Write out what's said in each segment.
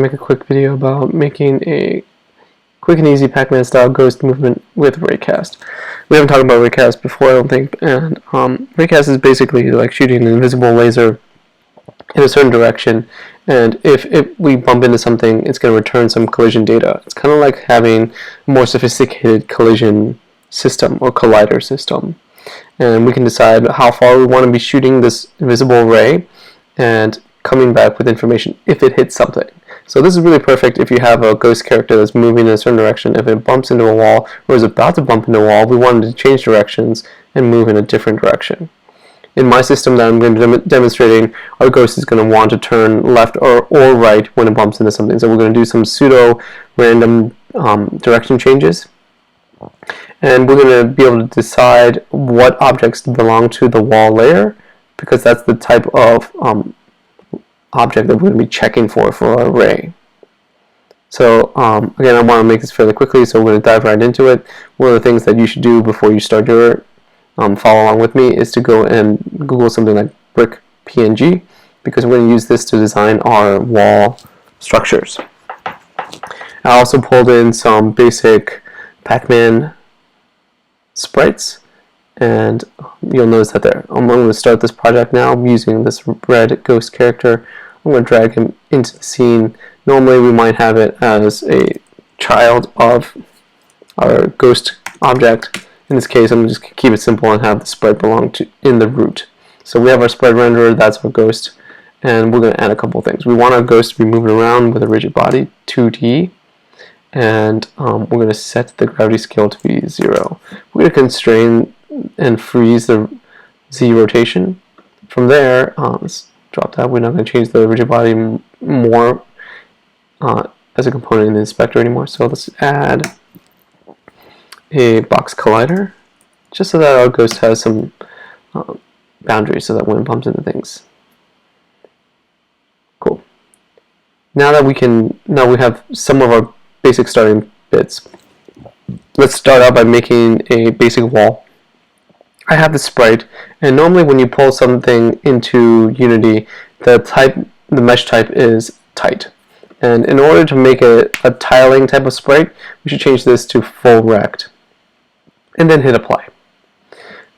to make a quick video about making a quick and easy PacMan style ghost movement with Raycast. We haven't talked about Raycast before, I don't think, and Raycast is basically like shooting an invisible laser in a certain direction, and if we bump into something, it's going to return some collision data. It's kind of like having a more sophisticated collision system or collider system, and we can decide how far we want to be shooting this invisible ray and coming back with information if it hits something. So this is really perfect if you have a ghost character that's moving in a certain direction. If it bumps into a wall or is about to bump into a wall, we want it to change directions and move in a different direction. In my system that I'm going to be demonstrating, our ghost is going to want to turn left or right when it bumps into something. So we're going to do some pseudo random direction changes. And we're going to be able to decide what objects belong to the wall layer, because that's the type of object that we're going to be checking for our array. So again, I want to make this fairly quickly, so we're going to dive right into it. One of the things that you should do before you start your follow along with me is to go and Google something like brick PNG, because we're going to use this to design our wall structures. I also pulled in some basic PacMan sprites, and you'll notice that there. I'm going to start this project now. I'm using this red ghost character. I'm going to drag him into the scene. Normally we might have it as a child of our ghost object. In this case, I'm just going to keep it simple and have the sprite belong to in the root. So we have our sprite renderer, that's our ghost, and we're going to add a couple things. We want our ghost to be moving around with a rigid body, 2D, and we're going to set the gravity scale to be 0. We're going to constrain and freeze the Z rotation. From there, let's drop that. We're not going to change the rigid body more as a component in the inspector anymore. So let's add a box collider, just so that our ghost has some boundaries, so that when it bumps into things. Cool. Now we have some of our basic starting bits. Let's start out by making a basic wall. I have the sprite, and normally when you pull something into Unity, the mesh type is tight. And in order to make it a tiling type of sprite, we should change this to full rect, and then hit apply.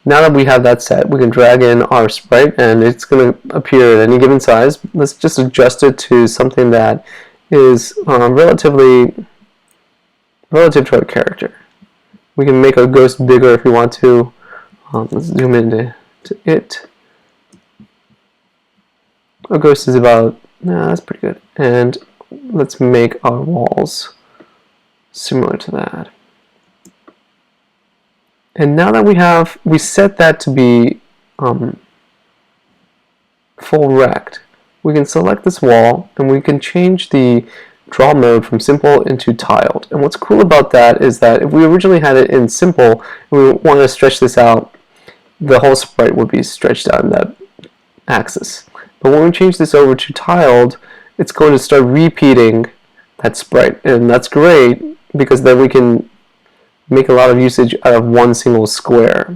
Now that we have that set, we can drag in our sprite, and it's going to appear at any given size. Let's just adjust it to something that is relative to our character. We can make our ghost bigger if we want to. Let's zoom into it. Our ghost is about, that's pretty good. And let's make our walls similar to that. And now that we set that to be full rect, we can select this wall and we can change the draw mode from simple into tiled. And what's cool about that is that if we originally had it in simple and we want to stretch this out, the whole sprite would be stretched out in that axis. But when we change this over to tiled, it's going to start repeating that sprite, and that's great because then we can make a lot of usage out of one single square.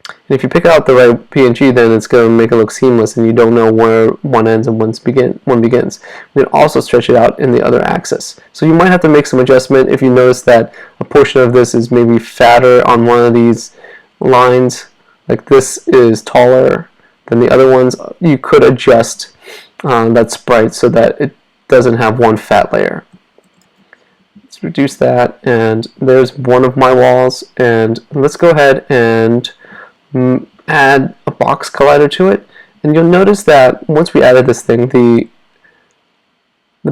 And if you pick out the right PNG, then it's going to make it look seamless, and you don't know where one ends and one begins. We can also stretch it out in the other axis. So you might have to make some adjustment if you notice that a portion of this is maybe fatter on one of these lines, like this is taller than the other ones. You could adjust that sprite so that it doesn't have one fat layer. Let's reduce that, and there's one of my walls, and let's go ahead and add a box collider to it. And you'll notice that once we added this thing, the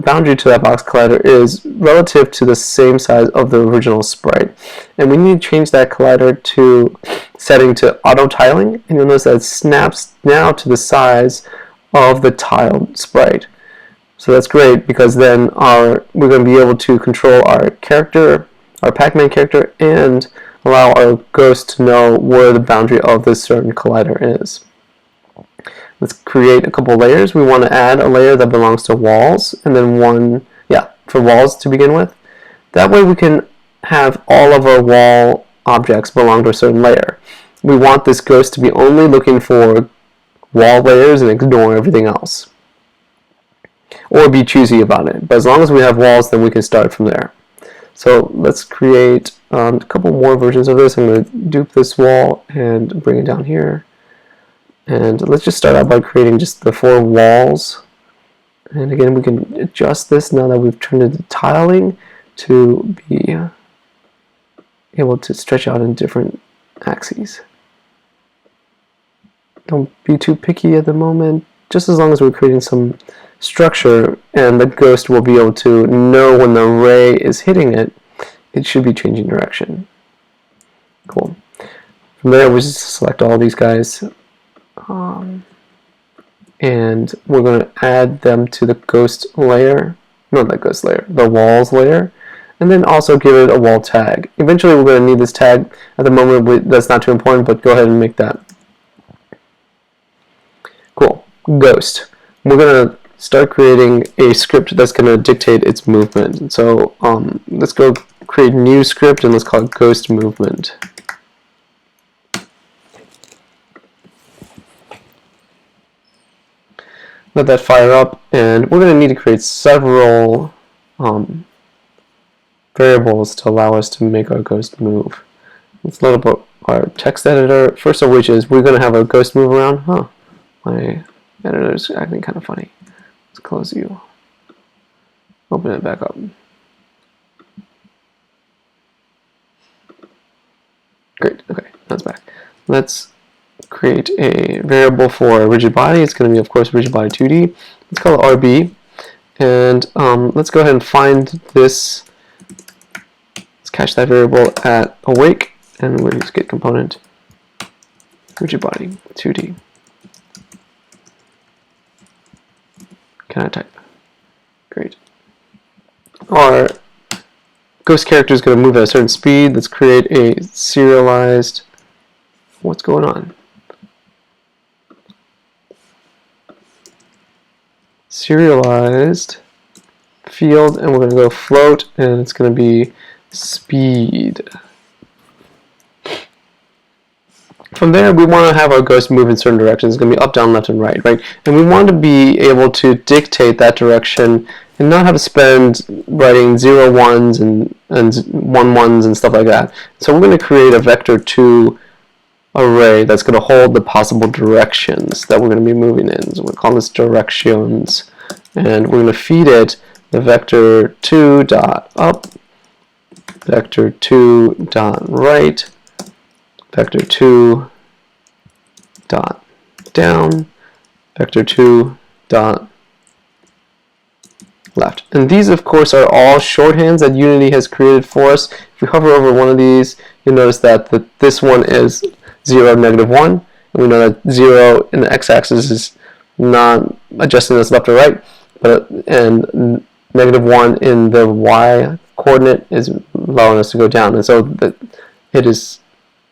boundary to that box collider is relative to the same size of the original sprite. And we need to change that collider to setting to auto tiling, and you'll notice that it snaps now to the size of the tiled sprite. So that's great, because then we're going to be able to control our character, our PacMan character, and allow our ghost to know where the boundary of this certain collider is. Let's create a couple layers. We want to add a layer that belongs to walls, and then one, for walls to begin with. That way we can have all of our wall objects belong to a certain layer. We want this ghost to be only looking for wall layers and ignore everything else. or be choosy about it. But as long as we have walls, then we can start from there. So let's create a couple more versions of this. I'm going to dupe this wall and bring it down here. And let's just start out by creating just the 4 walls. And again, we can adjust this now that we've turned it to tiling to be able to stretch out in different axes. Don't be too picky at the moment, just as long as we're creating some structure and the ghost will be able to know when the ray is hitting it, it should be changing direction. Cool. From there, we just select all these guys. And we're going to add them to the ghost layer, not the ghost layer, the walls layer, and then also give it a wall tag. Eventually we're going to need this tag. At the moment that's not too important, but go ahead and make that. Cool. Ghost. We're going to start creating a script that's going to dictate its movement. So let's go create a new script and let's call it ghost movement. Let that fire up, and we're going to need to create several variables to allow us to make our ghost move. Let's load up our text editor, first of which is we're going to have a ghost move around. My editor is acting kind of funny. Let's close you. Open it back up. Great, okay, that's back. Let's create a variable for a rigid body. It's going to be, of course, rigid body 2D. Let's call it RB. And let's go ahead and find this. Let's cache that variable at awake, and we'll use get component rigid body 2D. Can I type? Great. Our ghost character is going to move at a certain speed. Let's create a serialized. What's going on? Serialized field, and we're going to go float, and it's going to be speed. From there, we want to have our ghost move in certain directions. It's going to be up, down, left, and right, right? And we want to be able to dictate that direction and not have to spend writing 0 1s and 1 1s and stuff like that. So we're going to create a vector2 array that's going to hold the possible directions that we're going to be moving in. So we'll call this directions, and we're going to feed it the vector2 dot up, vector2 dot right, vector2 dot down, vector2 dot left. And these, of course, are all shorthands that Unity has created for us. If we hover over one of these, you'll notice that this one is 0, -1, and we know that 0 in the x-axis is not adjusting this left or right, and -1 in the y coordinate is allowing us to go down. And so it is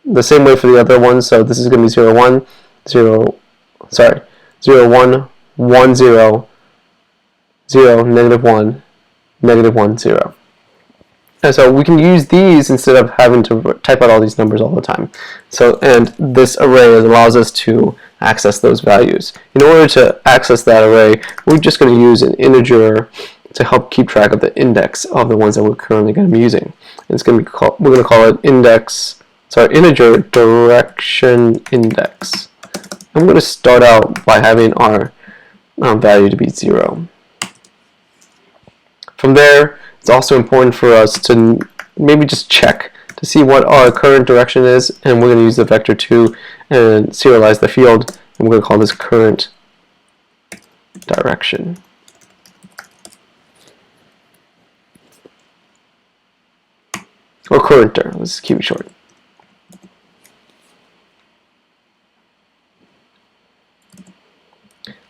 the same way for the other ones. So this is going to be 0 1 0, sorry, 0 1 1 0 0 -1 -1 0. And so we can use these instead of having to type out all these numbers all the time. So, and this array allows us to access those values. In order to access that array, we're just going to use an integer to help keep track of the index of the ones that we're currently going to be using. And it's going to be called, we're going to call it integer direction index. I'm going to start out by having our value to be 0. From there, it's also important for us to maybe just check to see what our current direction is, and we're going to use the vector2 and serialize the field, and we're going to call this current direction. Or currenter, let's keep it short.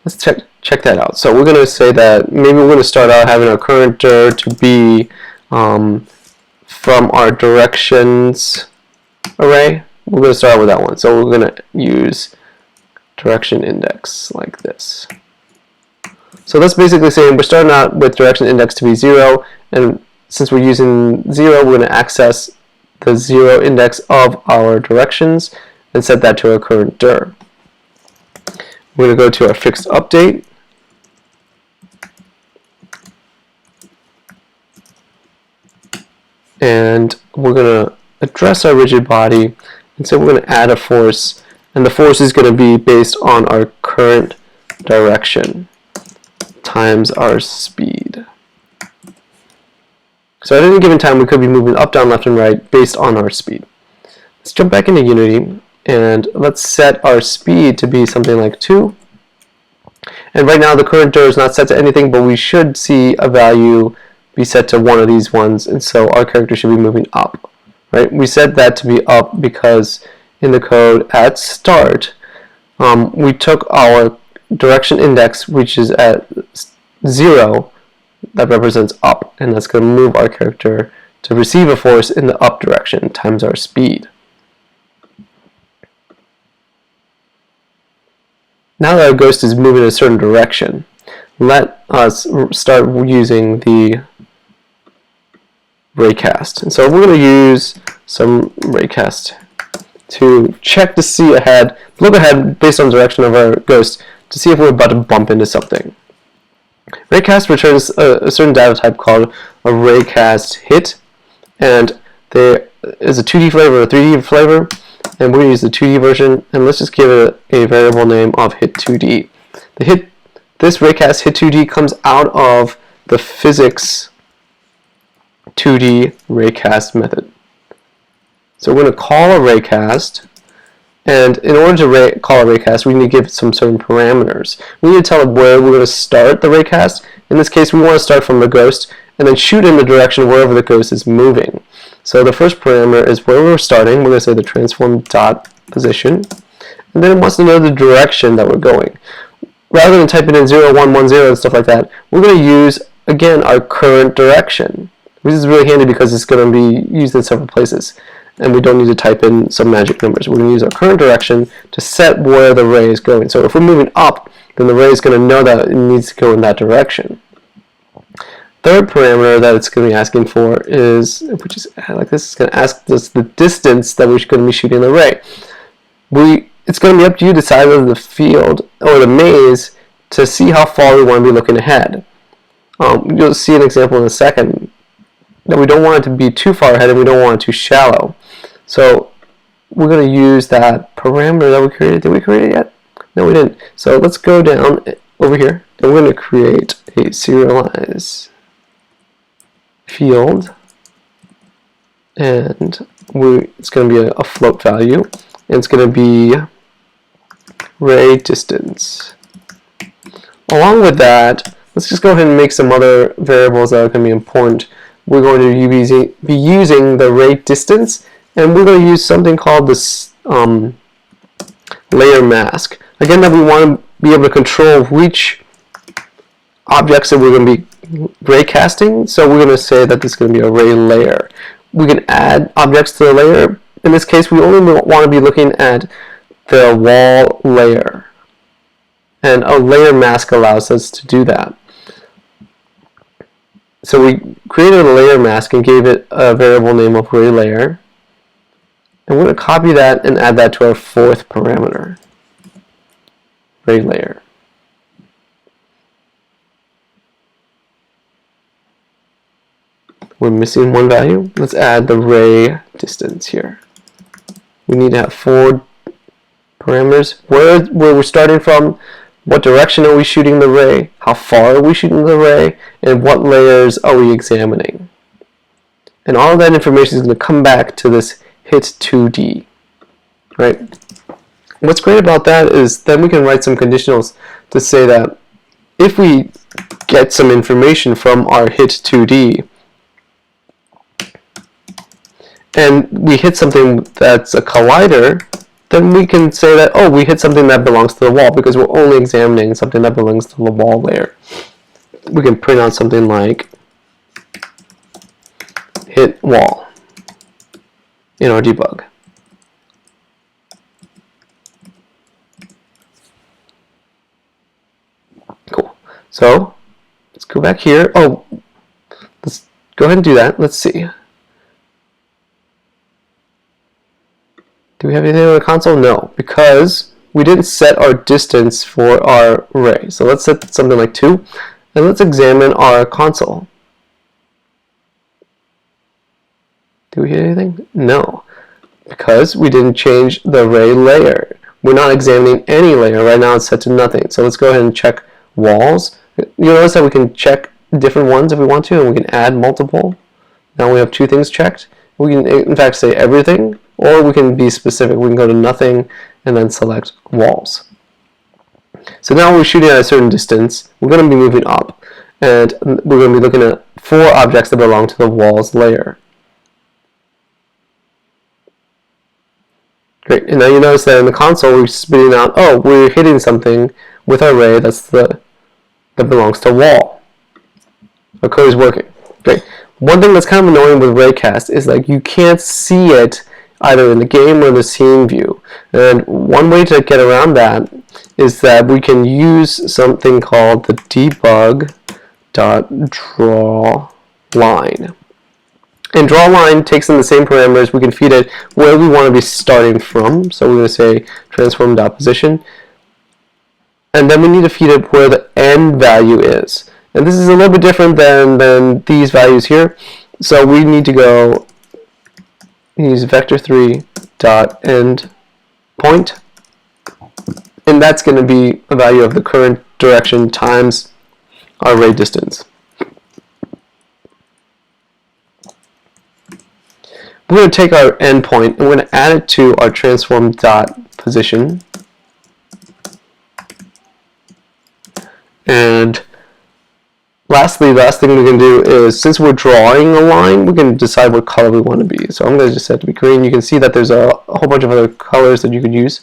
Let's check that out. So we're going to say that maybe we're going to start out having our currenter to be from our directions array. We're going to start out with that one. So we're going to use direction index like this. So that's basically saying we're starting out with direction index to be 0, and since we're using 0, we're going to access the 0 index of our directions and set that to our current dir. We're going to go to our fixed update, and we're going to address our rigid body, and so we're going to add a force, and the force is going to be based on our current direction times our speed. So at any given time we could be moving up, down, left, and right based on our speed. Let's jump back into Unity and let's set our speed to be something like 2. And right now the current dir is not set to anything, but we should see a value be set to one of these ones, and so our character should be moving up. Right? We set that to be up because in the code at start we took our direction index, which is at 0, that represents up, and that's going to move our character to receive a force in the up direction times our speed. Now that our ghost is moving in a certain direction, let us start using the Raycast. And so we're going to use some Raycast to check to see ahead, look ahead based on the direction of our ghost to see if we're about to bump into something. Raycast returns a certain data type called a Raycast hit, and there is a 2D flavor, a 3D flavor, and we're going to use the 2D version, and let's just give it a variable name of hit2D. This Raycast hit2D comes out of the physics 2D Raycast method. So we're going to call a Raycast, and in order to call a Raycast, we need to give it some certain parameters. We need to tell it where we're going to start the Raycast. In this case, we want to start from the ghost and then shoot in the direction wherever the ghost is moving. So the first parameter is where we're starting. We're going to say the transform dot position, and then it wants to know the direction that we're going. Rather than typing in 0, 1, 1, 0 and stuff like that, we're going to use, again, our current direction. This is really handy because it's going to be used in several places, and we don't need to type in some magic numbers. We're going to use our current direction to set where the ray is going. So if we're moving up, then the ray is going to know that it needs to go in that direction. Third parameter that it's going to be asking for is, which is like this, it's going to ask us the distance that we're going to be shooting the ray. It's going to be up to you to decide whether the field or the maze to see how far we want to be looking ahead. You'll see an example in a second that we don't want it to be too far ahead and we don't want it too shallow. So we're going to use that parameter that we created. Did we create it yet? No, we didn't. So let's go down over here and we're going to create a serialize field, and it's going to be a float value, and it's going to be ray distance. Along with that, let's just go ahead and make some other variables that are going to be important. We're going to be using the ray distance, and we're going to use something called this layer mask. Again, that we want to be able to control which objects that we're going to be raycasting, so we're going to say that this is going to be a ray layer. We can add objects to the layer. In this case, we only want to be looking at the wall layer, and a layer mask allows us to do that. So we created a layer mask and gave it a variable name of ray layer, and we're going to copy that and add that to our fourth parameter, ray layer. We're missing one value. Let's add the ray distance here. We need to have 4 parameters. Where we're starting from, what direction are we shooting the ray, how far are we shooting the ray, and what layers are we examining. And all of that information is going to come back to this hit2D. Right? What's great about that is then we can write some conditionals to say that if we get some information from our hit2D, and we hit something that's a collider, then we can say that, oh, we hit something that belongs to the wall, because we're only examining something that belongs to the wall layer. We can print out something like hit wall in our debug. Cool. So let's go back here. Oh, let's go ahead and do that. Let's see. Do we have anything on the console? No, because we didn't set our distance for our ray. So let's set something like 2, and let's examine our console. Do we hit anything? No, because we didn't change the array layer. We're not examining any layer. Right now it's set to nothing. So let's go ahead and check walls. You'll notice that we can check different ones if we want to, and we can add multiple. Now we have two things checked. We can in fact say everything, or we can be specific. We can go to nothing and then select walls. So now we're shooting at a certain distance. We're going to be moving up, and we're going to be looking at 4 objects that belong to the walls layer. Great, and now you notice that in the console we're spitting out, oh, we're hitting something with our array that belongs to wall. Our code is working. Great. One thing that's kind of annoying with Raycast is like you can't see it either in the game or the scene view. And one way to get around that is that we can use something called the debug.drawLine. And drawLine takes in the same parameters. We can feed it where we want to be starting from. So we're going to say transform.position. And then we need to feed it where the end value is. And this is a little bit different than these values here. So we need to go use vector3.endPoint. And that's going to be a value of the current direction times our array distance. We're going to take our endpoint and we're going to add it to our transform.position. And lastly, the last thing we can do is, since we're drawing a line, we can decide what color we want to be. So I'm going to just set it to be green. You can see that there's a whole bunch of other colors that you could use.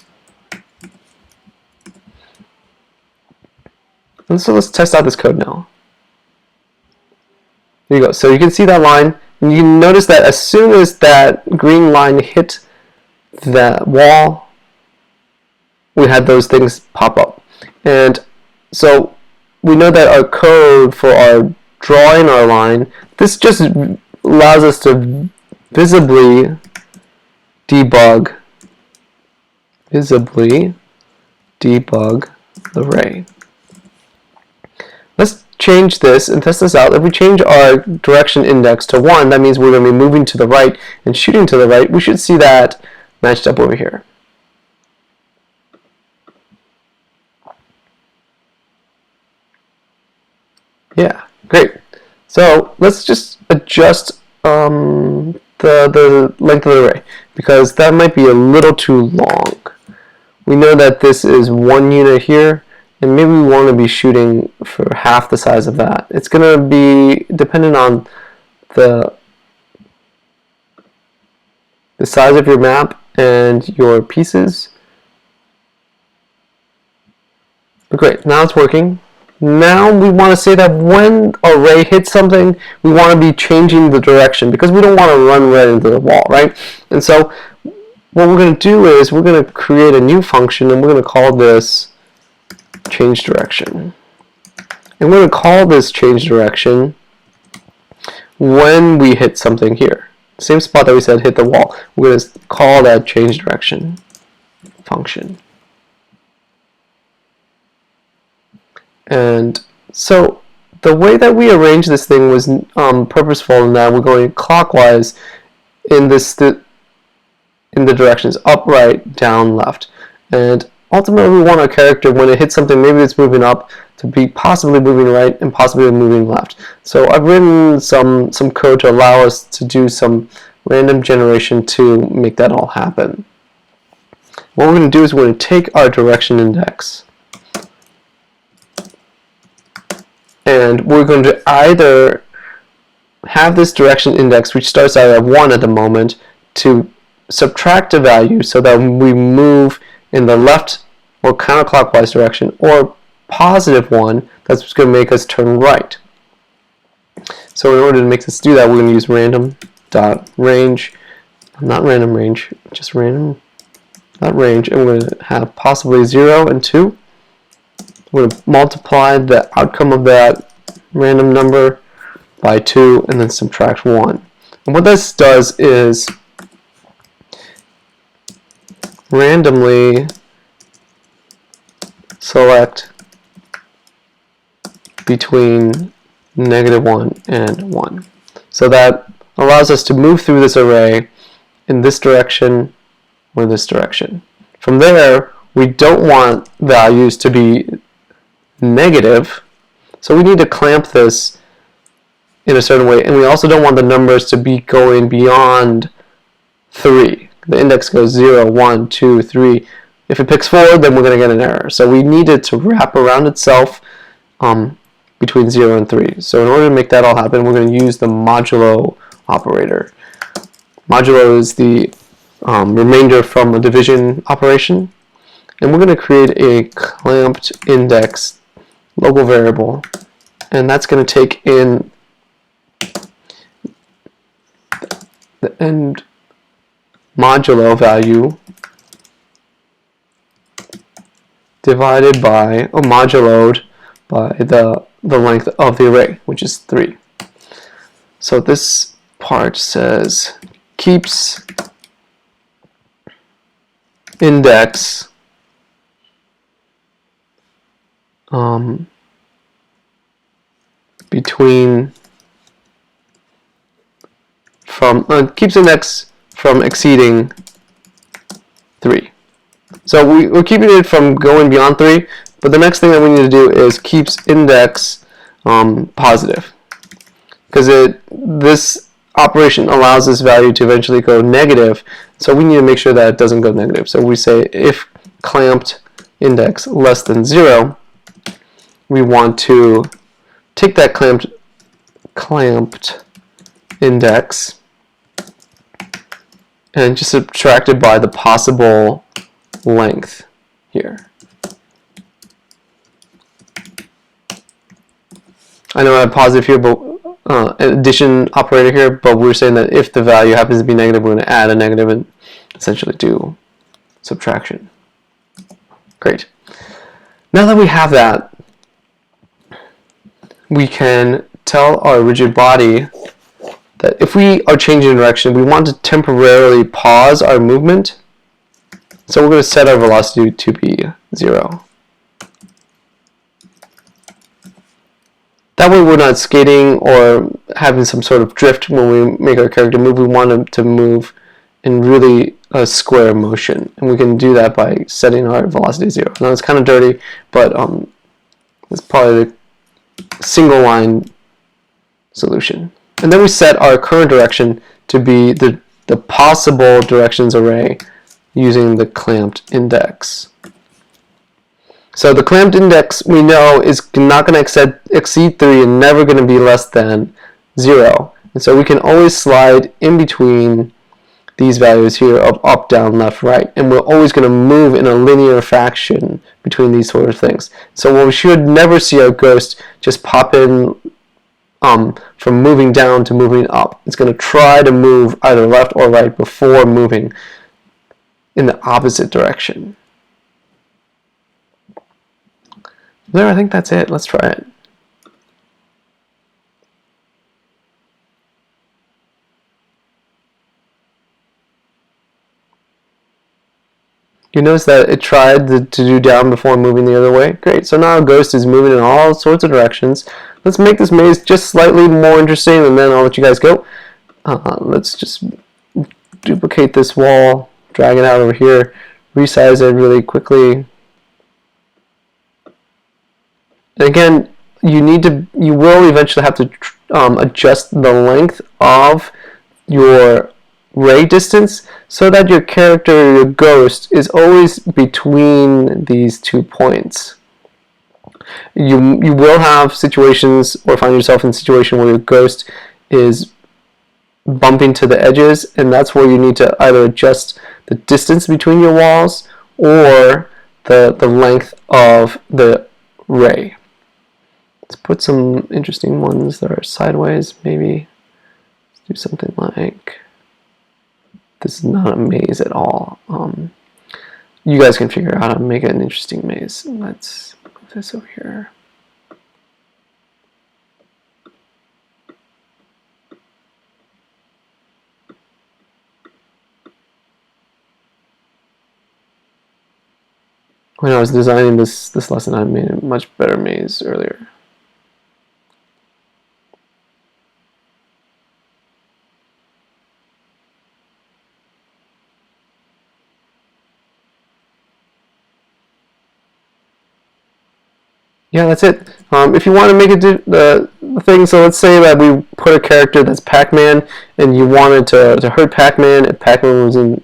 And so let's test out this code now. There you go. So you can see that line. And you can notice that as soon as that green line hit that wall, we had those things pop up. And so we know that our code for our drawing our line, this just allows us to visibly debug the array. Let's change this and test this out. If we change our direction index to 1, that means we're going to be moving to the right and shooting to the right. We should see that matched up over here. Yeah, great. So let's just adjust the length of the array, because that might be a little too long. We know that this is 1 unit here, and maybe we want to be shooting for half the size of that. It's going to be dependent on the size of your map and your pieces. But great, now it's working. Now we want to say that when our array hits something, we want to be changing the direction, because we don't want to run right into the wall, right? And so what we're going to do is we're going to create a new function, and we're going to call this change direction. And we're going to call this change direction when we hit something here. Same spot that we said hit the wall. We're going to call that change direction function. And so the way that we arranged this thing was purposeful in that we're going clockwise in the directions up, right, down, left. And ultimately we want our character, when it hits something, maybe it's moving up, to be possibly moving right and possibly moving left. So I've written some code to allow us to do some random generation to make that all happen. What we're going to do is we're going to take our direction index, and we're going to either have this direction index, which starts out at 1 at the moment, to subtract a value so that we move in the left or counterclockwise direction, or positive 1, that's going to make us turn right. So in order to make this do that, we're going to use random.range, not random range, just random.range, and we're going to have possibly 0 and 2. We're going to multiply the outcome of that random number by 2 and then subtract 1. And what this does is randomly select between -1 and 1. So that allows us to move through this array in this direction or this direction. From there, we don't want values to be negative, so we need to clamp this in a certain way, and we also don't want the numbers to be going beyond 3. The index goes 0, 1, 2, 3. If it picks 4, then we're going to get an error. So we need it to wrap around itself between 0 and 3. So in order to make that all happen, we're going to use the modulo operator. Modulo is the remainder from a division operation, and we're going to create a clamped index local variable, and that's going to take in the end modulo value divided by, or moduloed by the length of the array, which is 3. So this part says keeps index between keeps index from exceeding 3. So we're keeping it from going beyond 3, but the next thing that we need to do is keeps index positive, because this operation allows this value to eventually go negative, so we need to make sure that it doesn't go negative. So we say if clamped index less than 0, we want to take that clamped index and just subtract it by the possible length here. I know I have positive here, but an addition operator here, but we're saying that if the value happens to be negative, we're going to add a negative and essentially do subtraction. Great. Now that we have that, we can tell our rigid body that if we are changing direction, we want to temporarily pause our movement. So we're going to set our velocity to be 0. That way we're not skating or having some sort of drift when we make our character move. We want him to move in really a square motion, and we can do that by setting our velocity to 0. Now it's kind of dirty, but it's probably the single line solution. And then we set our current direction to be the possible directions array using the clamped index. So the clamped index, we know, is not going to exceed 3 and never going to be less than 0. And so we can always slide in between these values here of up, down, left, right. And we're always going to move in a linear fraction between these sort of things. So we should never see our ghost just pop in from moving down to moving up. It's going to try to move either left or right before moving in the opposite direction. There, I think that's it. Let's try it. You notice that it tried to do down before moving the other way. Great. So now Ghost is moving in all sorts of directions. Let's make this maze just slightly more interesting, and then I'll let you guys go. Let's just duplicate this wall, drag it out over here, resize it really quickly. And again, you will eventually have to adjust the length of your ray distance so that your character, your ghost, is always between these 2 points. You will have situations, or find yourself in a situation where your ghost is bumping to the edges, and that's where you need to either adjust the distance between your walls or the length of the ray. Let's put some interesting ones that are sideways, maybe. Let's do something like, this is not a maze at all. You guys can figure out how to make it an interesting maze. Let's move this over here. When I was designing this lesson, I made a much better maze earlier. yeah, that's it. If you want to make it the thing, so let's say that we put a character that's Pac-Man, and you wanted to hurt Pac-Man. If Pac-Man was in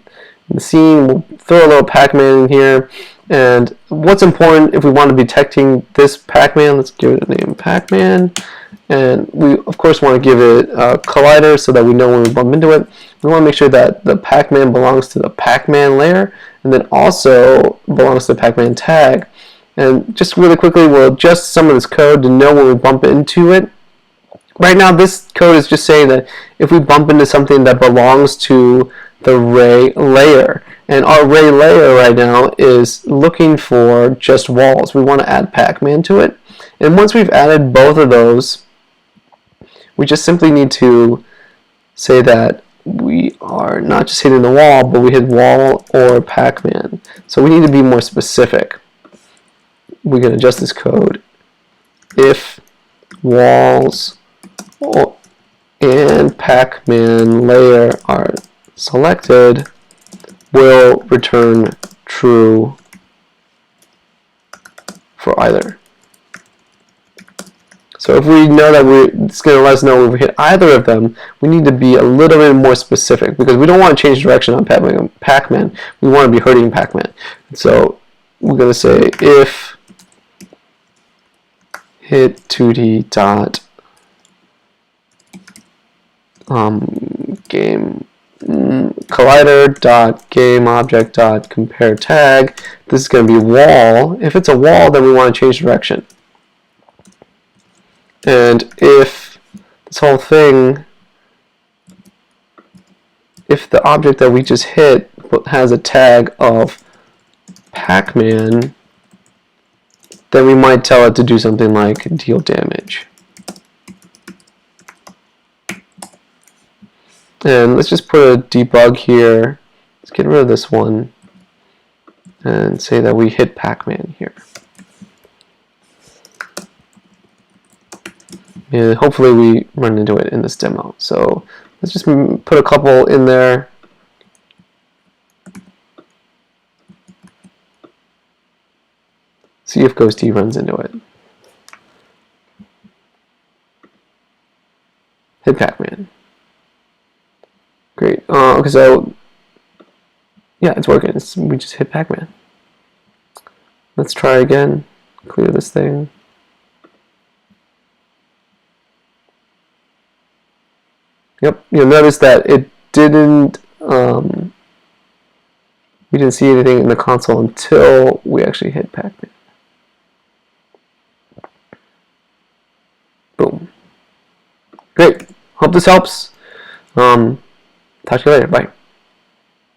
the scene, we'll throw a little Pac-Man in here. And what's important if we want to be detecting this Pac-Man? Let's give it a name, Pac-Man. And we, of course, want to give it a collider so that we know when we bump into it. We want to make sure that the Pac-Man belongs to the Pac-Man layer, and then also belongs to the PacMan tag. And just really quickly, we'll adjust some of this code to know when we bump into it. Right now, this code is just saying that if we bump into something that belongs to the Ray layer, and our Ray layer right now is looking for just walls. We want to add Pac-Man to it. And once we've added both of those, we just simply need to say that we are not just hitting the wall, but we hit wall or Pac-Man. So we need to be more specific. We can adjust this code. If walls and Pac-Man layer are selected, will return true for either. So if we know that it's going to let us know if we hit either of them, we need to be a little bit more specific because we don't want to change direction on Pac-Man. We want to be hurting Pac-Man. So we're going to say if hit 2D dot game collider dot game object dot compare tag. This is going to be wall. If it's a wall, then we want to change direction. And if this whole thing, if the object that we just hit has a tag of Pac-Man, then we might tell it to do something like deal damage. And let's just put a debug here. Let's get rid of this one and say that we hit Pac-Man here. And hopefully we run into it in this demo. So let's just put a couple in there. See if Ghosty runs into it. Hit Pac-Man. Great. Okay, so yeah, it's working. We just hit Pac-Man. Let's try again. Clear this thing. Yep, you'll notice that it didn't. We didn't see anything in the console until we actually hit Pac-Man. Boom. Great. Hope this helps. Talk to you later. Bye.